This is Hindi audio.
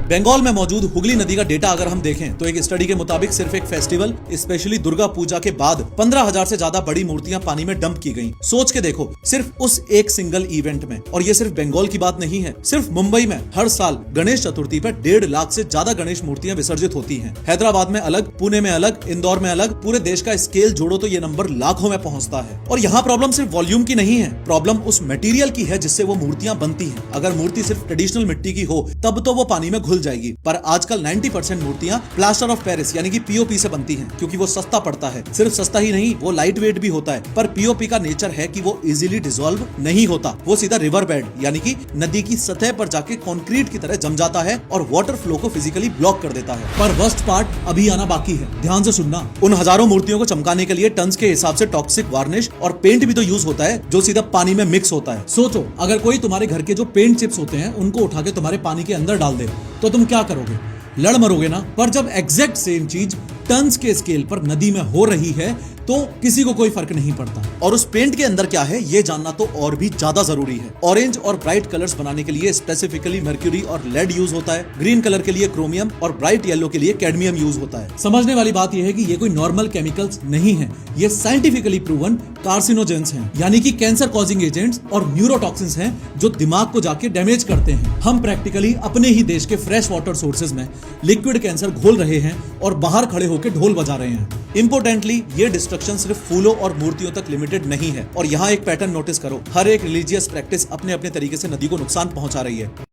बंगाल में मौजूद हुगली नदी का डेटा अगर हम देखें तो एक स्टडी के मुताबिक सिर्फ एक फेस्टिवल स्पेशली दुर्गा पूजा के बाद 15,000 से ज्यादा बड़ी मूर्तियां पानी में डंप की गईं। सोच के देखो, सिर्फ उस एक सिंगल इवेंट में। और ये सिर्फ बंगाल की बात नहीं है, सिर्फ मुंबई में हर साल गणेश चतुर्थी पर 1.5 लाख से ज्यादा गणेश मूर्तियां विसर्जित होती हैं। हैदराबाद में अलग, पुणे में अलग, इंदौर में अलग, पूरे देश का स्केल जोड़ो तो ये नंबर लाखों में पहुंचता है। और यहाँ प्रॉब्लम सिर्फ वॉल्यूम की नहीं है, प्रॉब्लम उस मटेरियल की है जिससे वो मूर्तियां बनती हैं। अगर मूर्ति सिर्फ ट्रेडिशनल मिट्टी की हो तब तो वो पानी में घुल जाएगी, पर आजकल 90% मूर्तियां प्लास्टर ऑफ पेरिस यानी कि पीओपी से बनती हैं, क्योंकि वो सस्ता पड़ता है। सिर्फ सस्ता ही नहीं, वो लाइट वेट भी होता है। पर पीओपी का नेचर है कि वो इजीली डिसॉल्व नहीं होता, वो सीधा रिवर बेड यानी कि नदी की सतह पर जाके कंक्रीट की तरह जम जाता है और वाटर फ्लो को फिजिकली ब्लॉक कर देता है। पर वर्स्ट पार्ट अभी आना बाकी है, ध्यान से सुनना। उन हजारों मूर्तियों को चमकाने के लिए टन्स के हिसाब से टॉक्सिक वार्निश और पेंट भी तो यूज होता है, जो सीधा पानी में मिक्स होता है। सोचो, अगर कोई तुम्हारे घर के जो पेंट चिप्स होते हैं उनको उठा के तुम्हारे पानी के अंदर डाल दे तो तुम क्या करोगे? लड़ मरोगे ना। पर जब एग्जैक्ट सेम चीज टन्स के स्केल पर नदी में हो रही है तो किसी को कोई फर्क नहीं पड़ता। और उस पेंट के अंदर क्या है ये जानना तो और भी ज्यादा जरूरी है। ऑरेंज और ब्राइट कलर्स बनाने के लिए स्पेसिफिकली मर्क्यूरी और लेड यूज होता है, ग्रीन कलर के लिए क्रोमियम और ब्राइट येलो के लिए कैडमियम यूज होता है। समझने वाली बात यह है कि ये कोई नॉर्मल केमिकल्स नहीं है, ये साइंटिफिकली प्रूवन कार्सिनोजेंस हैं, यानी कि कैंसर कॉजिंग एजेंट्स और न्यूरोटॉक्सिन्स हैं जो दिमाग को जाके डैमेज करते हैं। हम प्रैक्टिकली अपने ही देश के फ्रेश वाटर सोर्सेज में लिक्विड कैंसर घोल रहे हैं और बाहर खड़े होकर ढोल बजा रहे हैं। इंपोर्टेंटली, ये डिस्ट्रक्शन सिर्फ फूलों और मूर्तियों तक लिमिटेड नहीं है। और यहाँ एक पैटर्न नोटिस करो, हर एक रिलीजियस प्रैक्टिस अपने अपने तरीके से नदी को नुकसान पहुंचा रही है।